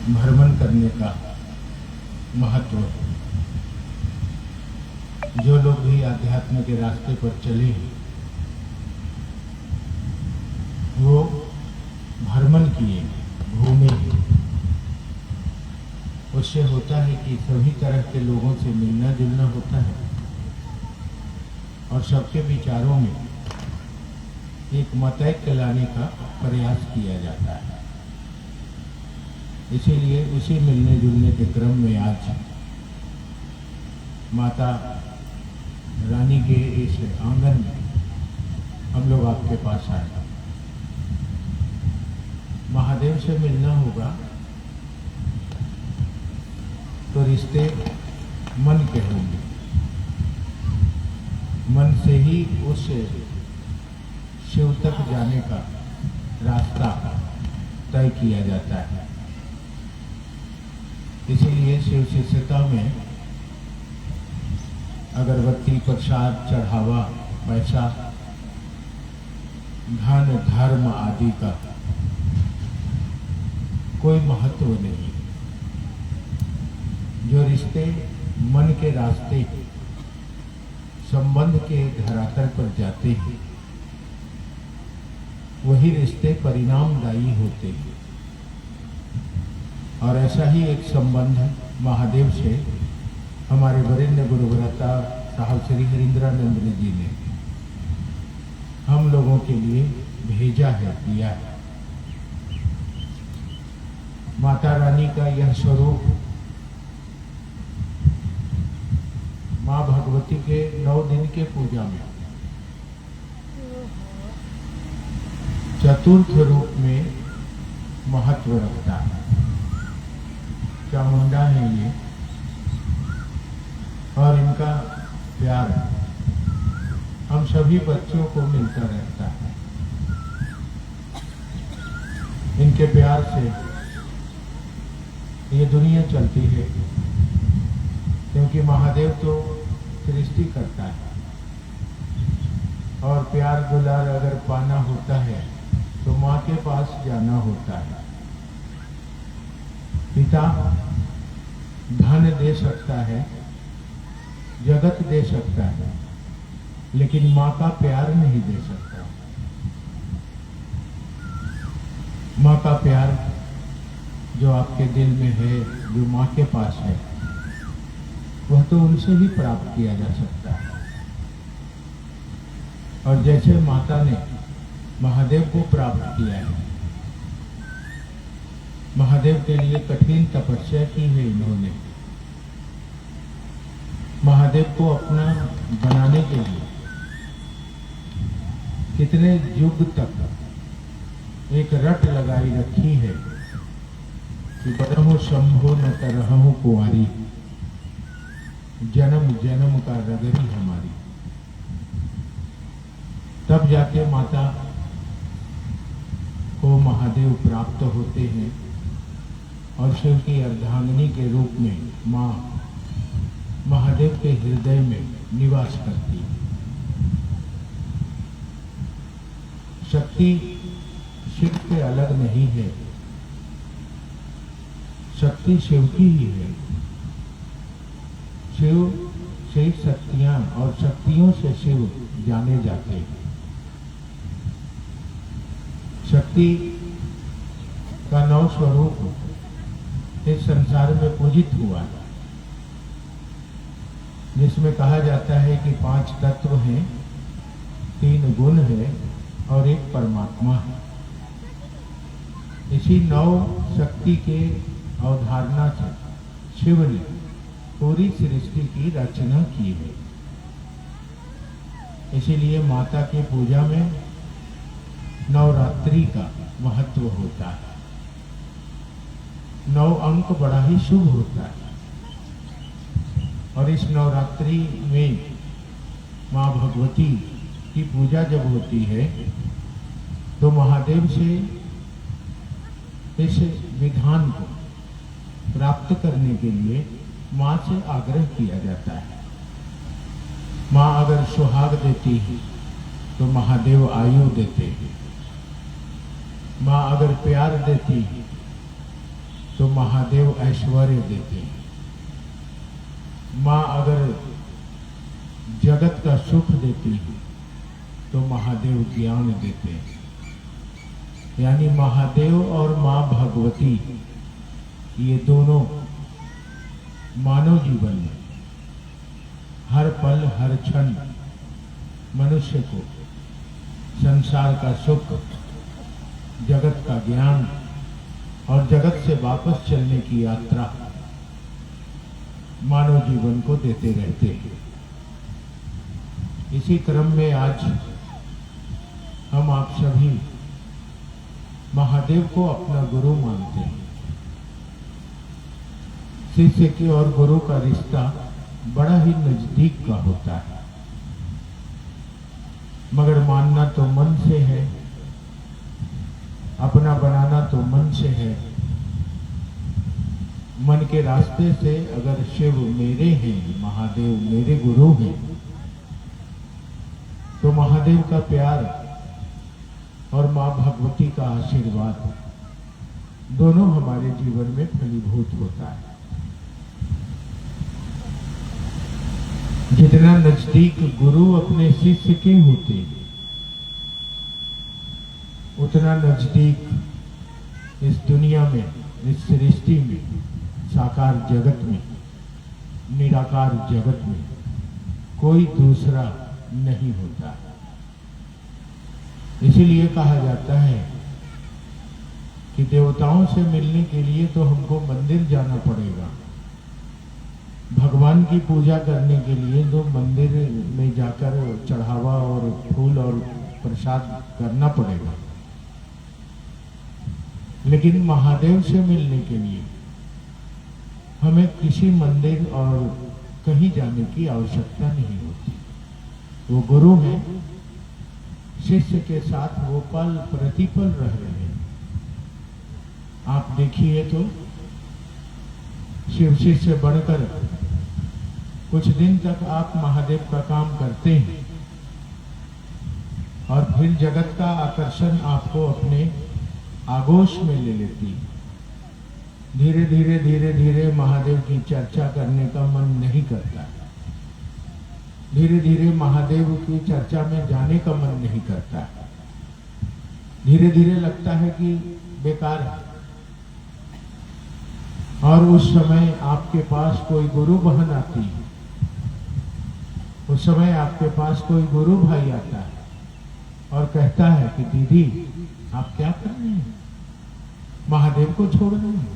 भ्रमण करने का महत्व है। जो लोग भी आध्यात्म के रास्ते पर चले हैं वो भ्रमण किए, घूमे। उससे होता है कि सभी तरह के लोगों से मिलना जुलना होता है और सबके विचारों में एक मतैक्य लाने का प्रयास किया जाता है। इसीलिए उसी मिलने जुलने के क्रम में आज माता रानी के इस आंगन में हम लोग आपके पास आए। महादेव से मिलना होगा तो रिश्ते मन के होंगे, मन से ही उस शिव तक जाने का रास्ता तय किया जाता है। इसीलिए शिव शिष्यता में अगरबत्ती, प्रसाद, चढ़ावा, पैसा, धन, धर्म आदि का कोई महत्व नहीं। जो रिश्ते मन के रास्ते संबंध के धरातल पर जाते हैं वही रिश्ते परिणामदायी होते हैं। और ऐसा ही एक संबंध महादेव से हमारे वरिष्ठ गुरुभ्राता साहब श्री हरिंद्रानंद जी ने हम लोगों के लिए भेजा है, दिया है। माता रानी का यह स्वरूप माँ भगवती के 9 दिन के पूजा में चतुर्थ रूप में महत्व रखता है। चामुंडा है ये और इनका प्यार हम सभी बच्चों को मिलता रहता है। इनके प्यार से ये दुनिया चलती है, क्योंकि महादेव तो सृष्टि करता है और प्यार दुलार अगर पाना होता है तो माँ के पास जाना होता है। पिता धन दे सकता है, जगत दे सकता है, लेकिन माँ का प्यार नहीं दे सकता। माँ का प्यार जो आपके दिल में है, जो माँ के पास है, वह तो उनसे ही प्राप्त किया जा सकता है। और जैसे माता ने महादेव को प्राप्त किया है, महादेव के लिए कठिन तपस्या की है इन्होंने। महादेव को अपना बनाने के लिए कितने युग तक एक रट लगाई रखी है कि बरहु शंभो न तरहु कुंवारी, जन्म जन्म का रगरी हमारी। तब जाके माता को महादेव प्राप्त होते हैं और शिव की अर्धांगिनी के रूप में माँ महादेव के हृदय में निवास करती है। शक्ति शिव से अलग नहीं है, शक्ति शिव की ही है। शिव से शक्तियां और शक्तियों से शिव जाने जाते हैं। शक्ति का 9 स्वरूप इस संसार में पूजित हुआ है, जिसमें कहा जाता है कि 5 तत्व हैं, 3 गुण है और 1 परमात्मा है। इसी 9 शक्ति के अवधारणा से शिव ने पूरी सृष्टि की रचना की है। इसीलिए माता की पूजा में नवरात्रि का महत्व होता है। 9 अंक बड़ा ही शुभ होता है। और इस नवरात्रि में माँ भगवती की पूजा जब होती है तो महादेव से इस विधान को प्राप्त करने के लिए माँ से आग्रह किया जाता है। माँ अगर सुहाग देती है तो महादेव आयु देते हैं। माँ अगर प्यार देती है तो महादेव ऐश्वर्य देते हैं। माँ अगर जगत का सुख देती है तो महादेव ज्ञान देते हैं। यानी महादेव और माँ भगवती ये दोनों मानव जीवन में हर पल हर क्षण मनुष्य को संसार का सुख, जगत का ज्ञान और जगत से वापस चलने की यात्रा मानव जीवन को देते रहते हैं। इसी क्रम में आज हम आप सभी महादेव को अपना गुरु मानते हैं। शिष्य के और गुरु का रिश्ता बड़ा ही नजदीक का होता है, मगर मानना तो मन से है, अपना बनाना तो मन से है। मन के रास्ते से अगर शिव मेरे हैं, महादेव मेरे गुरु हैं, तो महादेव का प्यार और माँ भगवती का आशीर्वाद दोनों हमारे जीवन में फलीभूत होता है। जितना नजदीक गुरु अपने शिष्य के होते हैं, उतना नजदीक इस दुनिया में, इस सृष्टि में, साकार जगत में, निराकार जगत में कोई दूसरा नहीं होता। इसीलिए कहा जाता है कि देवताओं से मिलने के लिए तो हमको मंदिर जाना पड़ेगा, भगवान की पूजा करने के लिए तो मंदिर में जाकर चढ़ावा और फूल और प्रसाद करना पड़ेगा, लेकिन महादेव से मिलने के लिए हमें किसी मंदिर और कहीं जाने की आवश्यकता नहीं होती। वो गुरु हैं, शिष्य के साथ वो पल प्रतिपल रह रहे हैं। आप देखिए तो शिव शिष्य बनकर कुछ दिन तक आप महादेव का काम करते हैं और फिर जगत का आकर्षण आपको अपने आगोश में ले लेती है। धीरे धीरे धीरे धीरे महादेव की चर्चा करने का मन नहीं करता, धीरे धीरे महादेव की चर्चा में जाने का मन नहीं करता, धीरे धीरे लगता है कि बेकार है। और उस समय आपके पास कोई गुरु बहन आती है, उस समय आपके पास कोई गुरु भाई आता है और कहता है कि दीदी आप क्या कर रहे हैं, महादेव को छोड़ रहे हैं,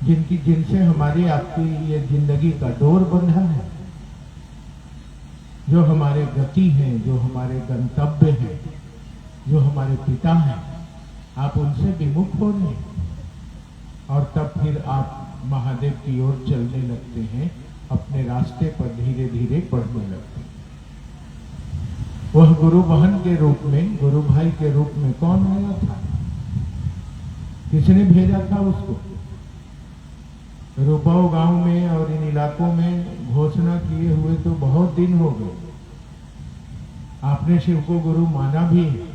जिनसे हमारी आपकी ये जिंदगी का डोर बंधा है, जो हमारे गति हैं, जो हमारे गंतव्य हैं, जो हमारे पिता हैं, आप उनसे विमुख हो रहे हैं। और तब फिर आप महादेव की ओर चलने लगते हैं, अपने रास्ते पर धीरे धीरे बढ़ने लगते हैं। वह गुरु बहन के रूप में, गुरु भाई के रूप में कौन आया था, किसने भेजा था उसको? रुपाऊ गांव में और इन इलाकों में घोषणा किए हुए तो बहुत दिन हो गए। आपने शिव को गुरु माना भी है,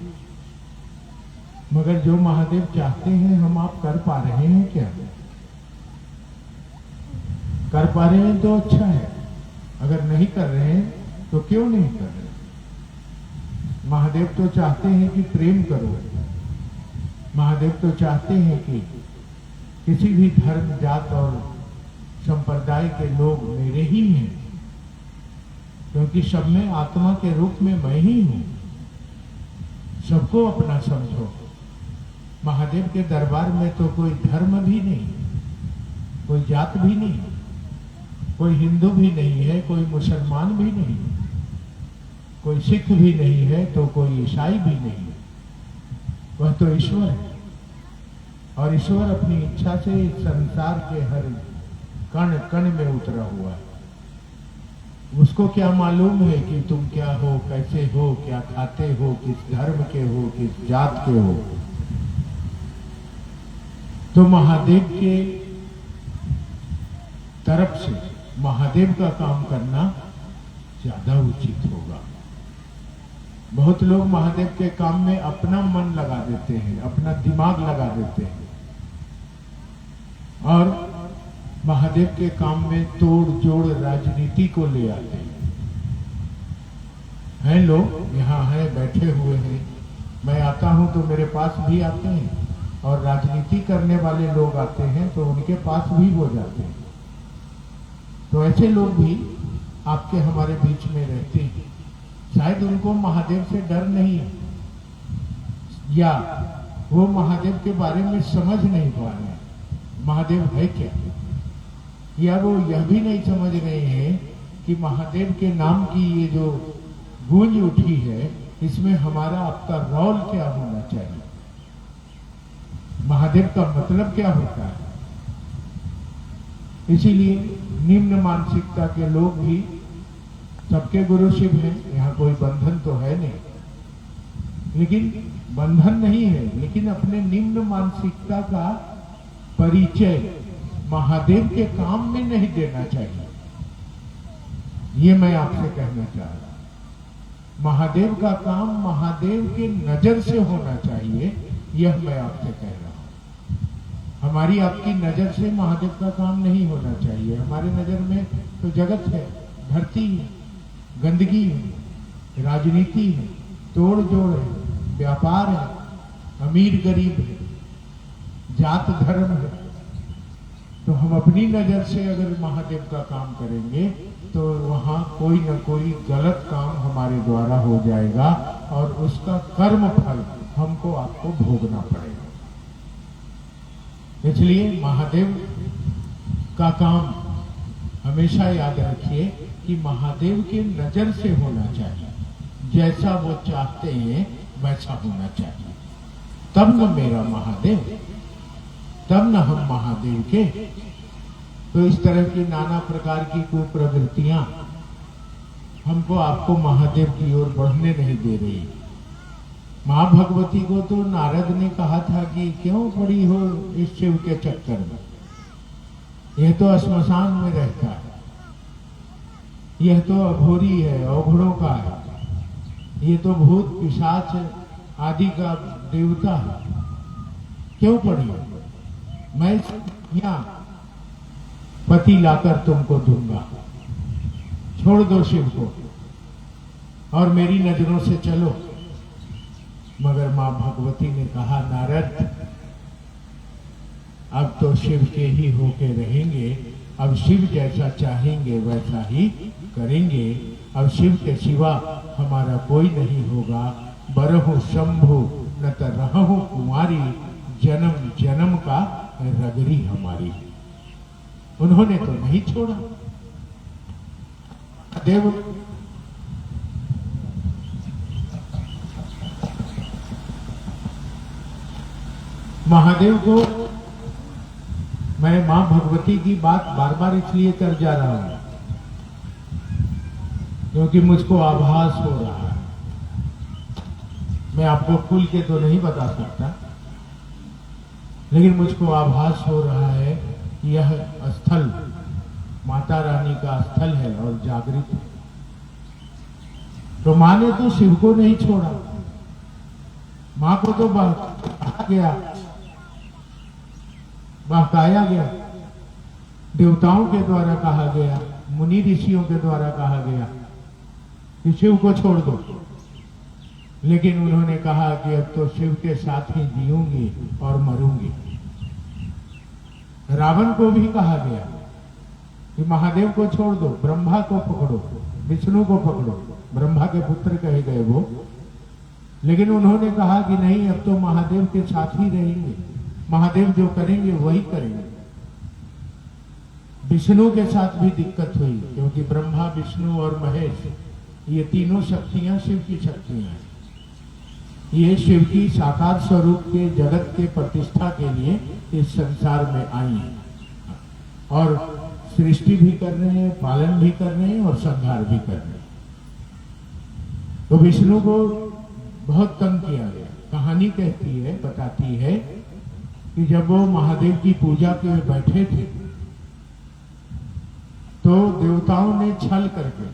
मगर जो महादेव चाहते हैं हम आप कर पा रहे हैं क्या? कर पा रहे हैं तो अच्छा है, अगर नहीं कर रहे हैं तो क्यों नहीं कर रहे? महादेव तो चाहते हैं कि प्रेम करो, महादेव तो चाहते हैं कि किसी भी धर्म, जात और संप्रदाय के लोग मेरे ही हैं, क्योंकि सब में आत्मा के रूप में मैं ही हूं। सबको अपना समझो। महादेव के दरबार में तो कोई धर्म भी नहीं, कोई जात भी नहीं, कोई हिंदू भी नहीं है, कोई मुसलमान भी नहीं, कोई सिख भी नहीं है, तो कोई ईसाई भी नहीं। वह तो ईश्वर है और ईश्वर अपनी इच्छा से इस संसार के हर कण कण में उतरा हुआ है। उसको क्या मालूम है कि तुम क्या हो, कैसे हो, क्या खाते हो, किस धर्म के हो, किस जात के हो। तो महादेव के तरफ से महादेव का काम करना ज्यादा उचित होगा। बहुत लोग महादेव के काम में अपना मन लगा देते हैं, अपना दिमाग लगा देते हैं, और महादेव के काम में तोड़ जोड़ राजनीति को ले आते हैं लोग यहाँ हैं, बैठे हुए हैं। मैं आता हूँ तो मेरे पास भी आते हैं, और राजनीति करने वाले लोग आते हैं तो उनके पास भी हो जाते हैं। तो ऐसे लोग भी आपके हमारे बीच में रहते हैं। शायद उनको महादेव से डर नहीं है, या वो महादेव के बारे में समझ नहीं पा रहे महादेव है क्या, या वो यह भी नहीं समझ रहे हैं कि महादेव के नाम की ये जो गूंज उठी है, इसमें हमारा आपका रोल क्या होना चाहिए, महादेव का मतलब क्या होता है। इसीलिए निम्न मानसिकता के लोग भी, सबके गुरु शिव हैं, यहाँ कोई बंधन तो है नहीं, लेकिन बंधन नहीं है, लेकिन अपने निम्न मानसिकता का परिचय महादेव के काम में नहीं देना चाहिए। ये मैं आपसे कहना चाह रहा हूं। महादेव का काम महादेव के नजर से होना चाहिए, यह मैं आपसे कह रहा हूं। हमारी आपकी नजर से महादेव का काम नहीं होना चाहिए। हमारे नजर में तो जगत है, धरती है, गंदगी है, राजनीति है, तोड़ जोड़ है, व्यापार है, अमीर गरीब है, जात धर्म है। तो हम अपनी नजर से अगर महादेव का काम करेंगे तो वहां कोई न कोई गलत काम हमारे द्वारा हो जाएगा, और उसका कर्म फल हमको आपको भोगना पड़ेगा। इसलिए महादेव का काम हमेशा याद रखिए कि महादेव के नजर से होना चाहिए, जैसा वो चाहते हैं वैसा होना चाहिए। तब न मेरा महादेव, तब न हम महादेव के। तो इस तरह की नाना प्रकार की कुप्रवृत्तियां हमको आपको महादेव की ओर बढ़ने नहीं दे रही। मां भगवती को तो नारद ने कहा था कि क्यों पड़ी हो इस शिव के चक्कर में, यह तो श्मशान में रहता है, यह तो अघोरी है, अवघड़ों का है, ये तो भूत पिशाच आदि का देवता है, क्यों पड़ी हो? मैं यहाँ पति लाकर तुमको दूंगा, छोड़ दो शिव को और मेरी नजरों से चलो। मगर मां भगवती ने कहा, नारद अब तो शिव के ही होके रहेंगे, अब शिव जैसा चाहेंगे वैसा ही करेंगे, अब शिव के सिवा हमारा कोई नहीं होगा। बरहु शंभु न त रहु कुमारी, जन्म जन्म का रगरी हमारी। उन्होंने तो नहीं छोड़ा। देव महादेव को मैं मां भगवती की बात बार बार इसलिए कर जा रहा हूं क्योंकि मुझको आभास हो रहा है। मैं आपको खुल के तो नहीं बता सकता, लेकिन मुझको आभास हो रहा है कि यह स्थल माता रानी का स्थल है और जागृत है। तो मां ने तो शिव को नहीं छोड़ा, मां को तो बहकाया गया, बहकाया गया, देवताओं के द्वारा कहा गया, मुनि ऋषियों के द्वारा कहा गया कि शिव को छोड़ दो। लेकिन उन्होंने कहा कि अब तो शिव के साथ ही जीऊंगी और मरूंगी। रावण को भी कहा गया कि महादेव को छोड़ दो, ब्रह्मा को पकड़ो, विष्णु को पकड़ो, ब्रह्मा के पुत्र कहे गए वो। लेकिन उन्होंने कहा कि नहीं, अब तो महादेव के साथ ही रहेंगे, महादेव जो करेंगे वही करेंगे। विष्णु के साथ भी दिक्कत हुई क्योंकि ब्रह्मा, विष्णु और महेश ये तीनों शक्तियां शिव की शक्तियां हैं। ये शिव की साकार स्वरूप के जगत के प्रतिष्ठा के लिए इस संसार में आई हैं और सृष्टि भी कर रहे हैं, पालन भी कर रहे हैं और संहार भी कर रहे हैं। तो विष्णु को बहुत तंग किया गया। कहानी कहती है, बताती है कि जब वो महादेव की पूजा के बैठे थे तो देवताओं ने छल करके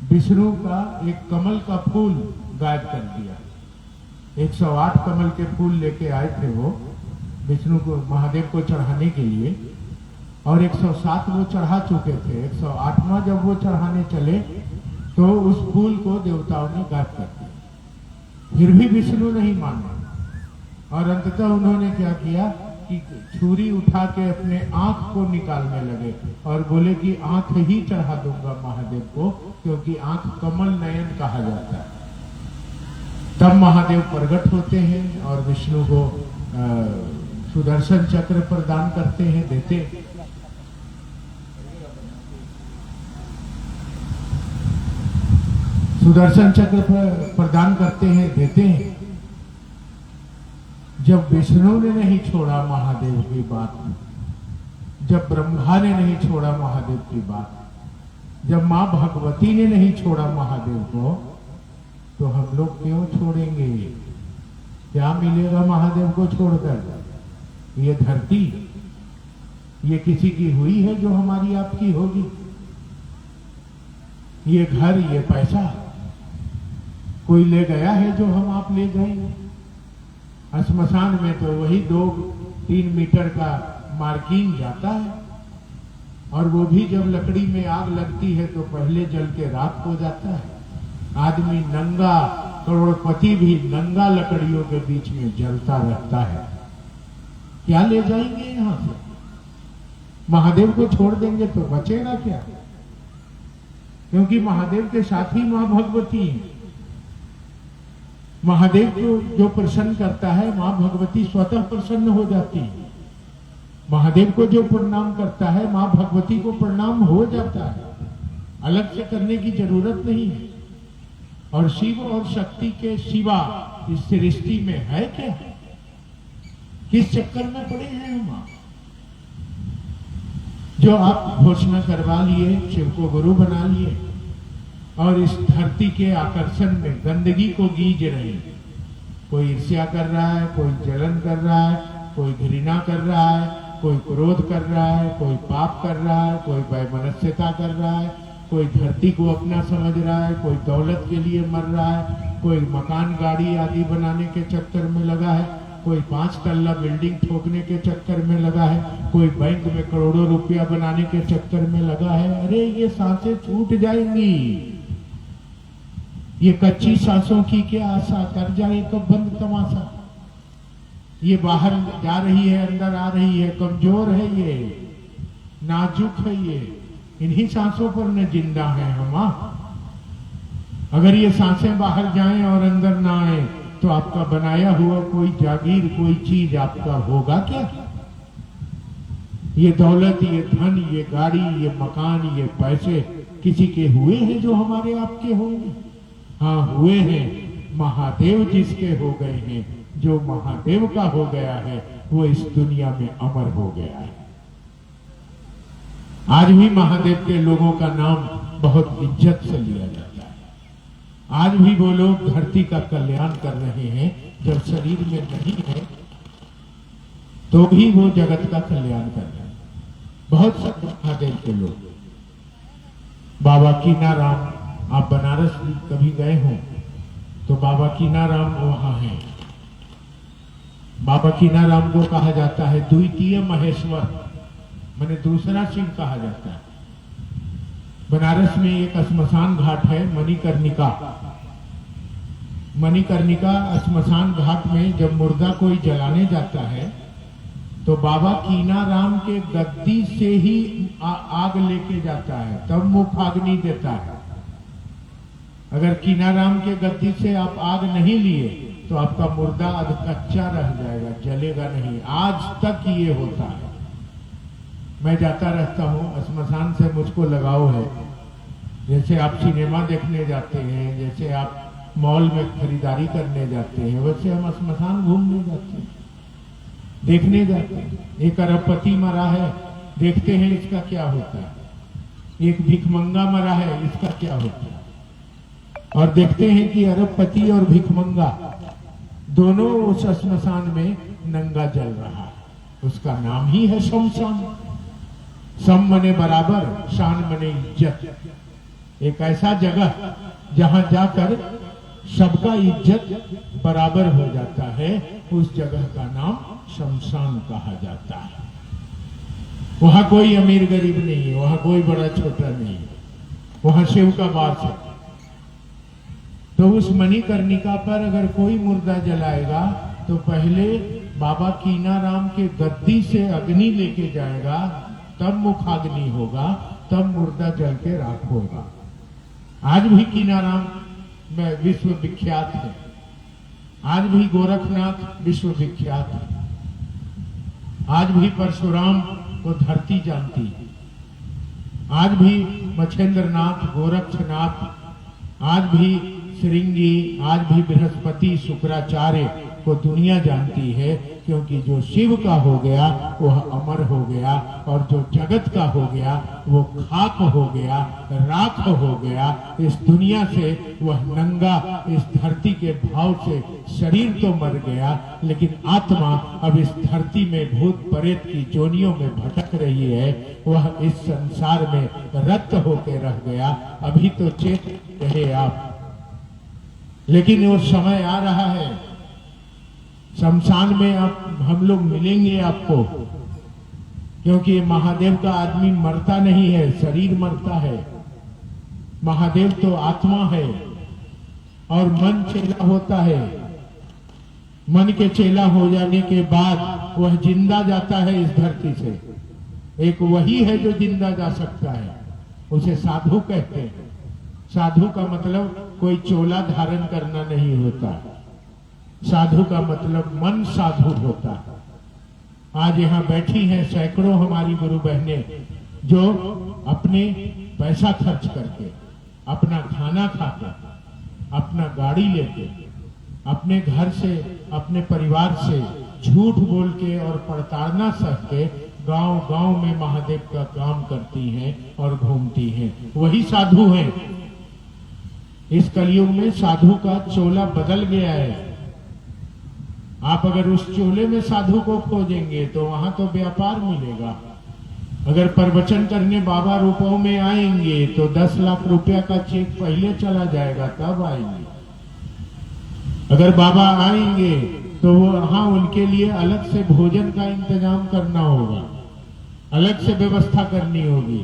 विष्णु का एक कमल का फूल गायब कर दिया। 108 कमल के फूल लेके आए थे वो, विष्णु को, महादेव को चढ़ाने के लिए, और 107 वो चढ़ा चुके थे। 108वां जब वो चढ़ाने चले तो उस फूल को देवताओं ने गायब कर दिया। फिर भी विष्णु नहीं माने और अंततः उन्होंने क्या किया कि छुरी उठा के अपने आंख को निकालने लगे और बोले कि आंख ही चढ़ा दूंगा महादेव को, क्योंकि आंख कमल नयन कहा जाता है। तब महादेव प्रकट होते हैं और विष्णु को सुदर्शन चक्र प्रदान करते हैं, देते हैं। सुदर्शन चक्र प्रदान करते हैं, देते हैं। जब विष्णु ने नहीं छोड़ा महादेव की बात, जब ब्रह्मा ने नहीं छोड़ा महादेव की बात, जब मां भगवती ने नहीं छोड़ा महादेव को, तो हम लोग क्यों छोड़ेंगे? क्या मिलेगा महादेव को छोड़कर? ये धरती, ये किसी की हुई है जो हमारी आपकी होगी? ये घर, ये पैसा कोई ले गया है जो हम आप ले गए? श्मशान में तो वही 2-3 मीटर का मार्किंग जाता है, और वो भी जब लकड़ी में आग लगती है तो पहले जल के राख हो जाता है। आदमी नंगा, करोड़पति भी नंगा लकड़ियों के बीच में जलता रहता है। क्या ले जाएंगे यहां से? महादेव को छोड़ देंगे तो बचेगा क्या? क्योंकि महादेव के साथ ही मां भगवती है। महादेव को जो प्रसन्न करता है, मां भगवती स्वतः प्रसन्न हो जाती है। महादेव को जो प्रणाम करता है, मां भगवती को प्रणाम हो जाता है। अलग से करने की जरूरत नहीं है। और शिव और शक्ति के सिवा इस सृष्टि में है क्या? किस चक्कर में पड़े हैं हम? जो आप घोषणा करवा लिए, शिव को गुरु बना लिए और इस धरती के आकर्षण में गंदगी को गीज रहे हैं। कोई ईर्ष्या कर रहा है, कोई जलन कर रहा है, कोई घृणा कर रहा है, कोई क्रोध कर रहा है, कोई पाप कर रहा है, कोई वैमनस्यता कर रहा है, कोई धरती को अपना समझ रहा है, कोई दौलत के लिए मर रहा है, कोई मकान गाड़ी आदि बनाने के चक्कर में लगा है, कोई 5 तल्ला बिल्डिंग ठोकने के चक्कर में लगा है, कोई बैंक में करोड़ों रुपया बनाने के चक्कर में लगा है। अरे ये सांसें छूट जाएंगी। ये कच्ची सांसों की क्या आशा? कर जाए तो बंद तमाशा। ये बाहर जा रही है, अंदर आ रही है, कमजोर है, ये नाजुक है, ये इन्हीं सांसों पर न जिंदा है हम। अगर ये सांसें बाहर जाएं और अंदर ना आए तो आपका बनाया हुआ कोई जागीर, कोई चीज आपका होगा क्या? ये दौलत, ये धन, ये गाड़ी, ये मकान, ये पैसे किसी के हुए हैं जो हमारे आपके होंगे? हाँ, हुए हैं। महादेव जिसके हो गए हैं, जो महादेव का हो गया है, वो इस दुनिया में अमर हो गया है। आज भी महादेव के लोगों का नाम बहुत इज्जत से लिया जाता है। आज भी वो लोग धरती का कल्याण कर रहे हैं। जब शरीर में नहीं है तो भी वो जगत का कल्याण कर रहे हैं। बहुत से महादेव के लोग, बाबा कीनाराम, आप बनारस कभी गए हो तो बाबा कीनाराम वहां हैं। बाबा कीनाराम को कहा जाता है द्वितीय महेश्वर, माने दूसरा शिव कहा जाता है। बनारस में एक श्मशान घाट है, मणिकर्णिका। मणिकर्णिका श्मशान घाट में जब मुर्दा कोई जलाने जाता है तो बाबा कीनाराम के गद्दी से ही आग लेके जाता है, तब मुखाग्नि देता है। अगर कीनाराम के गद्दी से आप आग नहीं लिए तो आपका मुर्दा अध कच्चा रह जाएगा, जलेगा नहीं। आज तक ये होता है। मैं जाता रहता हूँ, श्मशान से मुझको लगाव है। जैसे आप सिनेमा देखने जाते हैं, जैसे आप मॉल में खरीदारी करने जाते हैं, वैसे हम श्मशान घूमने जाते हैं, देखने जाते हैं। एक अरबपति मरा है, देखते हैं इसका क्या होता है। एक भिखमंगा मरा है, इसका क्या होता है। और देखते हैं कि अरबपति और भिखमंगा दोनों उस श्मशान में नंगा जल रहा है। उसका नाम ही है शमशान। सम मने बराबर, शान मने इज्जत। एक ऐसा जगह जहां जाकर सबका इज्जत बराबर हो जाता है, उस जगह का नाम शमशान कहा जाता है। वहां कोई अमीर गरीब नहीं है, वहां कोई बड़ा छोटा नहीं है, वहां शिव का वास है। तो उस मणिकर्णिका पर अगर कोई मुर्दा जलाएगा तो पहले बाबा कीनाराम के गद्दी से अग्नि लेके जाएगा, तब मुखाग्नि होगा, तब मुर्दा जल के राख होगा। आज भी कीनाराम में विश्व विख्यात है, आज भी गोरखनाथ विश्व विख्यात है, आज भी परशुराम को धरती जानती है, आज भी मच्छेंद्रनाथ, गोरक्षनाथ, आज भी श्रृंगी, आज भी बृहस्पति, शुक्राचार्य को दुनिया जानती है, क्योंकि जो शिव का हो गया वह अमर हो गया, और जो जगत का हो गया वो खाक हो गया, राख हो गया। इस दुनिया से वह नंगा इस धरती के भाव से शरीर तो मर गया, लेकिन आत्मा अब इस धरती में भूत प्रेत की जोनियों में भटक रही है। वह इस संसार में रक्त होकर रह गया। अभी तो चेत रहे आप, लेकिन वो समय आ रहा है, शमशान में आप हम लोग मिलेंगे आपको, क्योंकि महादेव का आदमी मरता नहीं है, शरीर मरता है। महादेव तो आत्मा है और मन चेला होता है। मन के चेला हो जाने के बाद वह जिंदा जाता है इस धरती से। एक वही है जो जिंदा जा सकता है, उसे साधु कहते हैं। साधु का मतलब कोई चोला धारण करना नहीं होता, साधु का मतलब मन साधु होता है। आज यहाँ बैठी हैं सैकड़ों हमारी गुरु बहनें, जो अपने पैसा खर्च करके, अपना खाना खाकर, अपना गाड़ी लेके, अपने घर से, अपने परिवार से झूठ बोल के और प्रताड़ना सह के गांव गांव में महादेव का काम करती हैं और घूमती हैं। वही साधु हैं। इस कलयुग में साधु का चोला बदल गया है। आप अगर उस चोले में साधु को खोजेंगे तो वहां तो व्यापार मिलेगा। अगर प्रवचन करने बाबा रूपों में आएंगे तो 10 लाख रुपया का चेक पहले चला जाएगा, तब आएंगे। अगर बाबा आएंगे तो वहां उनके लिए अलग से भोजन का इंतजाम करना होगा, अलग से व्यवस्था करनी होगी,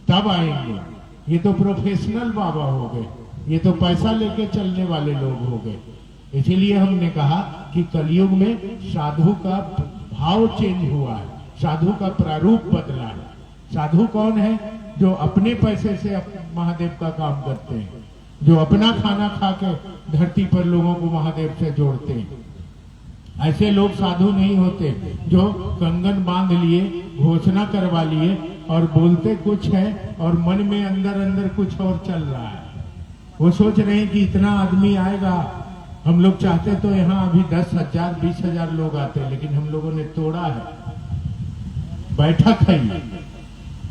तब आएंगे। ये तो प्रोफेशनल बाबा हो गए, ये तो पैसा लेके चलने वाले लोग हो गए। इसीलिए हमने कहा कि कलयुग में साधु का भाव चेंज हुआ है, साधु का प्रारूप बदला है। साधु कौन है? जो अपने पैसे से महादेव का काम करते हैं, जो अपना खाना खा के धरती पर लोगों को महादेव से जोड़ते हैं। ऐसे लोग साधु नहीं होते जो कंगन बांध लिए, घोषणा करवा लिए और बोलते कुछ है और मन में अंदर अंदर कुछ और चल रहा है। वो सोच रहे हैं कि इतना आदमी आएगा। हम लोग चाहते तो यहाँ अभी 10,000 20,000 लोग आते हैं, लेकिन हम लोगों ने तोड़ा है। बैठक है ये।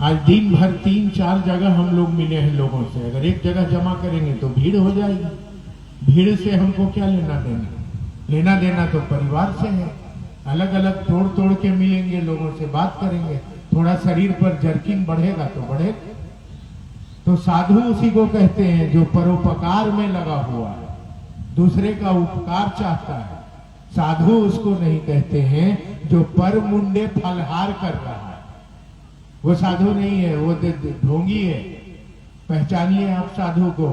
आज दिन भर 3-4 जगह हम लोग मिले हैं लोगों से। अगर एक जगह जमा करेंगे तो भीड़ हो जाएगी। भीड़ से हमको क्या लेना देना? लेना देना तो परिवार से है। अलग अलग तोड़ तोड़ के मिलेंगे, लोगों से बात करेंगे, थोड़ा शरीर पर जर्किंग बढ़ेगा तो बढ़ेगा। तो साधु उसी को कहते हैं जो परोपकार में लगा हुआ है, दूसरे का उपकार चाहता है। साधु उसको नहीं कहते हैं जो पर मुंडे फलहार कर रहा है। वो साधु नहीं है, वो ढोंगी है। पहचानिए आप साधु को।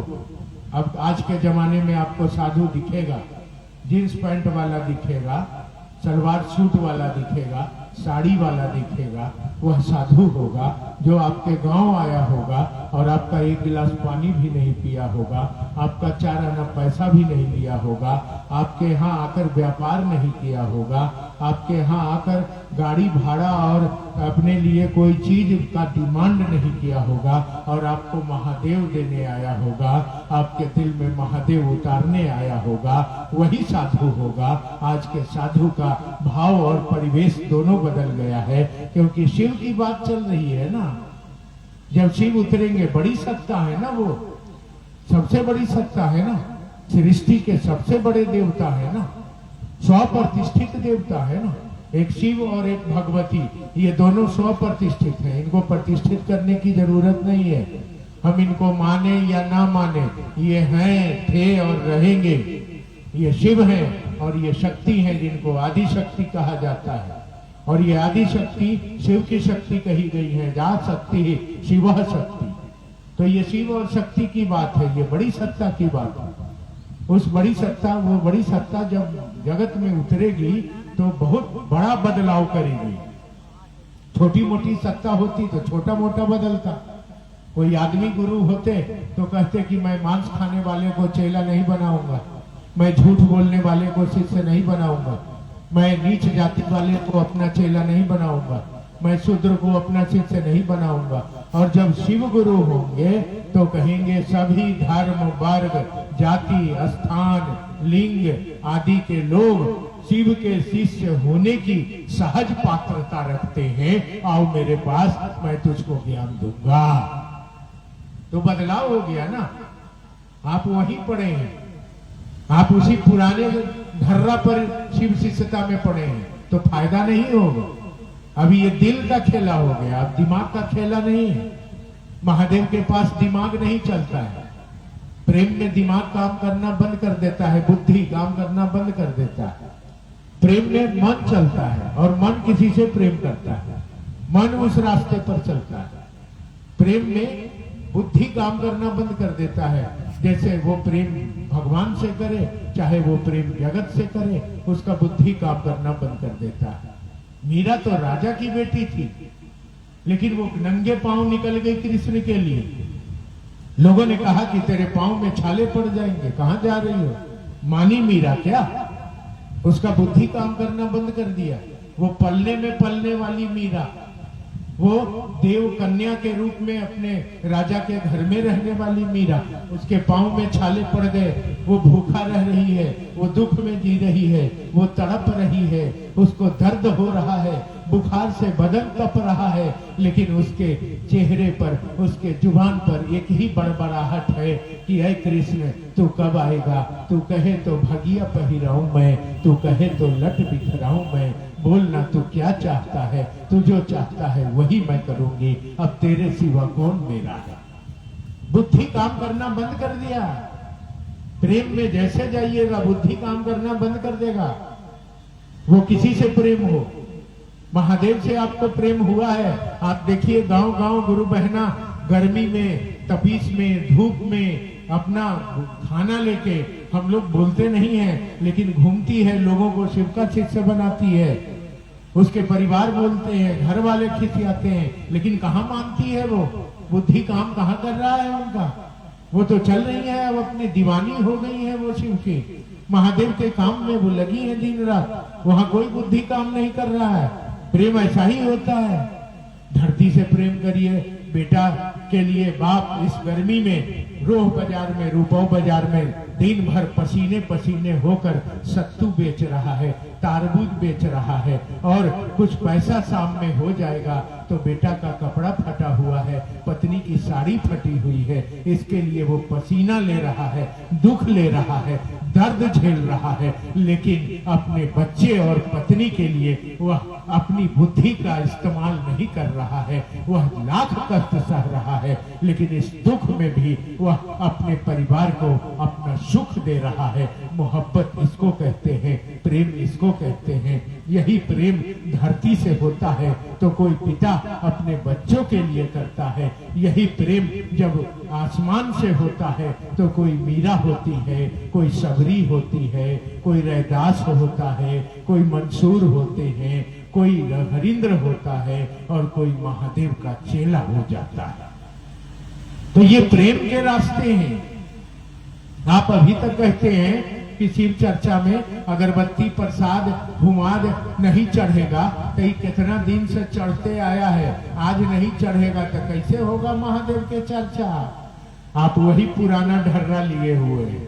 अब आज के जमाने में आपको साधु दिखेगा, जींस पैंट वाला दिखेगा, सलवार सूट वाला दिखेगा, साड़ी वाला दिखेगा, वह साधु होगा जो आपके गांव आया होगा और आपका 1 गिलास पानी भी नहीं पिया होगा, आपका 4 आना पैसा भी नहीं लिया होगा, आपके यहाँ आकर व्यापार नहीं किया होगा, आपके यहाँ आकर गाड़ी भाड़ा और अपने लिए कोई चीज का डिमांड नहीं किया होगा और आपको महादेव देने आया होगा, आपके दिल में महादेव उतारने आया होगा, वही साधु होगा। आज के साधु का भाव और परिवेश दोनों बदल गया है, क्योंकि शिव की बात चल रही है ना। जब शिव उतरेंगे, बड़ी सत्ता है ना, वो सबसे बड़ी सत्ता है ना, सृष्टि के सबसे बड़े देवता है ना, 100 प्रतिष्ठित देवता है ना। एक शिव और एक भगवती, ये दोनों 100 प्रतिष्ठित हैं। इनको प्रतिष्ठित करने की जरूरत नहीं है। हम इनको माने या ना माने, ये हैं, थे और रहेंगे। ये शिव हैं और ये शक्ति है जिनको आदि शक्ति कहा जाता है। और ये आदि शक्ति शिव की शक्ति कही गई है। जा शक्ति है शिव शक्ति। तो ये शिव और शक्ति की बात है, ये बड़ी सत्ता की बात है। उस बड़ी सत्ता, वो बड़ी सत्ता जब जगत में उतरेगी तो बहुत बड़ा बदलाव करेगी। छोटी मोटी सत्ता होती तो छोटा मोटा बदलता। कोई आदमी गुरु होते तो कहते कि मैं मांस खाने वाले को चेला नहीं बनाऊंगा, मैं झूठ बोलने वाले को शिष्य नहीं बनाऊंगा, मैं नीच जाति वाले को अपना चेला नहीं बनाऊंगा, मैं शूद्र को अपना शिष्य नहीं बनाऊंगा। और जब शिव गुरु होंगे तो कहेंगे सभी धर्म, वर्ग, जाति, स्थान, लिंग आदि के लोग शिव के शिष्य होने की सहज पात्रता रखते हैं। आओ मेरे पास, मैं तुझको ज्ञान दूंगा। तो बदलाव हो गया ना। आप वहीं पड़े हैं, आप उसी पुराने ढर्रा पर शिव शिष्यता में पड़े हैं, तो फायदा नहीं होगा। अभी ये दिल का खेला हो गया, अब दिमाग का खेला नहीं है। महादेव के पास दिमाग नहीं चलता है। प्रेम में दिमाग काम करना बंद कर देता है, बुद्धि काम करना बंद कर देता है। प्रेम में मन चलता है और मन किसी से प्रेम करता है, मन उस रास्ते पर चलता है। प्रेम में बुद्धि काम करना बंद कर देता है। जैसे वो प्रेम भगवान से करे, चाहे वो प्रेम जगत से करे, उसका बुद्धि काम करना बंद कर देता है। मीरा तो राजा की बेटी थी, लेकिन वो नंगे पांव निकल गई कृष्ण के लिए। लोगों ने कहा कि तेरे पांव में छाले पड़ जाएंगे, कहां जा रही हो? मानी मीरा क्या? उसका बुद्धि काम करना बंद कर दिया। वो पलने में पलने वाली मीरा, वो देव कन्या के रूप में अपने राजा के घर में रहने वाली मीरा, उसके पांव में छाले पड़ गए। वो भूखा रह रही है, वो दुख में जी रही है, वो तड़प रही है, उसको दर्द हो रहा है, बुखार से बदन तप रहा है, लेकिन उसके चेहरे पर, उसके जुबान पर एक ही बड़बड़ाहट है कि ऐ कृष्ण तू कब आएगा? तू कहे तो भगिया पहिराऊं मैं, तू कहे तो लट बिखराऊं मैं, बोलना तू क्या चाहता है? तू जो चाहता है वही मैं करूंगी, अब तेरे सिवा कौन मेरा है? बुद्धि काम करना बंद कर दिया। प्रेम में जैसे जाइएगा बुद्धि काम करना बंद कर देगा। वो किसी से प्रेम हो, महादेव से आपको प्रेम हुआ है। आप देखिए गांव गांव गुरु बहना गर्मी में, तपीस में, धूप में अपना खाना लेके, हम लोग बोलते नहीं है लेकिन घूमती है, लोगों को शिव का शिष्य बनाती है। उसके परिवार बोलते हैं, घर वाले खिसियाते हैं, लेकिन कहाँ मानती है वो? बुद्धि काम कहाँ कर रहा है उनका? वो तो चल रही है, अब अपनी दीवानी हो गई है वो शिव की। महादेव के काम में वो लगी है दिन रात, वहां कोई बुद्धि काम नहीं कर रहा है। प्रेम ऐसा ही होता है। धरती से प्रेम करिए। बेटा के लिए बाप इस गर्मी में रोह बाजार में, रुपौ बाजार में दिन भर पसीने पसीने होकर सत्तू बेच रहा है, तारबूज बेच रहा है, और कुछ पैसा शाम में हो जाएगा तो बेटा का कपड़ा फटा हुआ है, पत्नी की साड़ी फटी हुई है, इसके लिए वो पसीना ले रहा है, दुख ले रहा है, दर्द झेल रहा है, लेकिन अपने बच्चे और पत्नी के लिए वह अपनी बुद्धि का इस्तेमाल नहीं कर रहा है। वह लाख कष्ट सह रहा है, लेकिन इस दुख में भी वह अपने परिवार को अपना सुख दे रहा है। मोहब्बत इसको कहते हैं, प्रेम इसको कहते हैं। यही प्रेम धरती से होता है तो कोई पिता अपने बच्चों के लिए करता है। यही प्रेम जब आसमान से होता है तो कोई मीरा होती है, कोई सबरी होती है, कोई रैदास होता है, कोई मंसूर होते हैं, कोई हरिंद्र होता है, और कोई महादेव का चेला हो जाता है। तो ये प्रेम के रास्ते हैं। आप अभी तक कहते हैं कि शिव चर्चा में अगरबत्ती प्रसाद हुमाद नहीं चढ़ेगा, तो ये कितना दिन से चढ़ते आया है, आज नहीं चढ़ेगा तो कैसे होगा महादेव के चर्चा? आप वही पुराना ढर्रा लिए हुए हैं।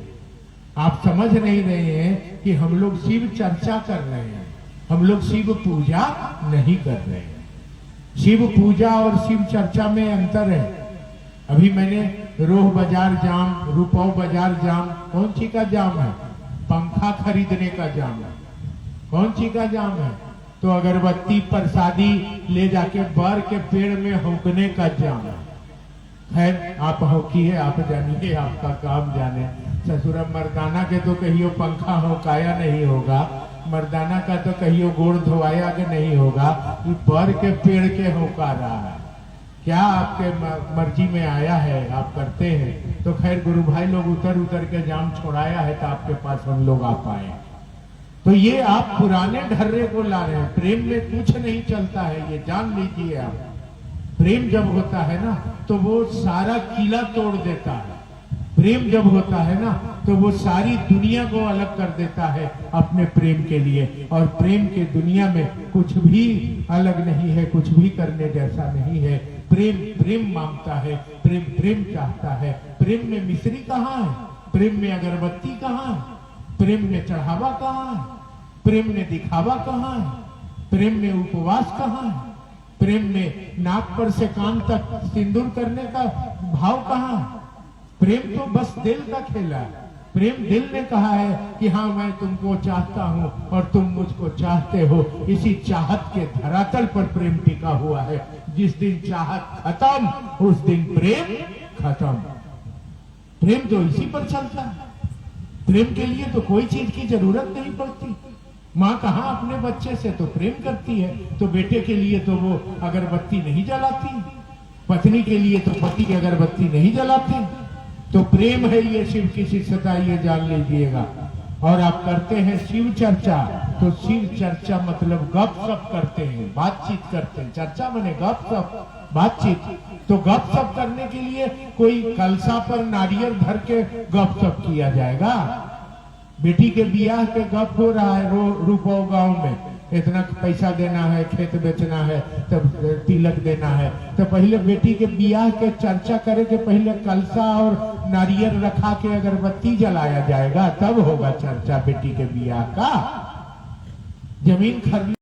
आप समझ नहीं रहे हैं कि हम लोग शिव चर्चा कर रहे हैं, हम लोग शिव पूजा नहीं कर रहे हैं। शिव पूजा और शिव चर्चा में अंतर है। अभी मैंने रोह बाजार जाम, रुपौ बाजार जाम, कौन सी का जाम है? पंखा खरीदने का जाम है। कौन सी का जाम है? तो अगरबत्ती प्रसादी ले जाके बर के पेड़ में हौकने का जाम है। खैर आप हौकी है, आप जानिए, आपका काम जाने। ससुरा मर्दाना के तो कहियो पंखा हो काया नहीं होगा, मर्दाना का तो कहियो गोड़ धोवाया के नहीं होगा, ये बर के पेड़ के होका रहा है। क्या आपके मर्जी में आया है आप करते हैं। तो खैर गुरु भाई लोग उतर उतर के जाम छोड़ाया है तो आपके पास हम लोग आ पाए। तो ये आप पुराने ढर्रे को ला रहे हैं। प्रेम में कुछ नहीं चलता है, ये जान लीजिए आप। प्रेम जब होता है ना तो वो सारा किला तोड़ देता है। प्रेम जब होता है ना तो वो सारी दुनिया को अलग कर देता है अपने प्रेम के लिए। और प्रेम के दुनिया में कुछ भी अलग नहीं है, कुछ भी करने जैसा नहीं है। प्रेम प्रेम मांगता है, प्रेम प्रेम चाहता है। प्रेम में मिश्री कहाँ है, प्रेम में अगरबत्ती कहाँ है, प्रेम में चढ़ावा कहाँ है, प्रेम में दिखावा कहाँ है, प्रेम में उपवास कहाँ है, प्रेम में नाक पर से कान तक सिंदूर करने का भाव कहाँ है। प्रेम तो बस दिल का खेला है। प्रेम दिल ने कहा है कि हाँ मैं तुमको चाहता हूँ और तुम मुझको चाहते हो। इसी चाहत के धरातल पर प्रेम टिका हुआ है। जिस दिन चाहत खत्म उस दिन प्रेम खत्म। प्रेम तो इसी पर चलता है। प्रेम के लिए तो कोई चीज की जरूरत नहीं पड़ती। माँ कहाँ अपने बच्चे से तो प्रेम करती है, तो बेटे के लिए तो वो अगरबत्ती नहीं जलाती, पत्नी के लिए तो पति अगरबत्ती नहीं जलाते। तो प्रेम है ये शिव की शिष्यता, ये जान लीजिएगा। और आप करते हैं शिव चर्चा, तो शिव चर्चा मतलब गप सप करते हैं, बातचीत करते हैं। चर्चा माने गप सप बातचीत। तो गप सप करने के लिए कोई कलसा पर नारियल धर के गप सप किया जाएगा? बेटी के बियाह के गप हो रहा है रूपो गांव में, इतना पैसा देना है, खेत बेचना है, तब तिलक देना है। तो पहले बेटी के बियाह के चर्चा करे के पहले कलसा और नारियल रखा के अगरबत्ती जलाया जाएगा, तब होगा चर्चा बेटी के बियाह का। जमीन खरीद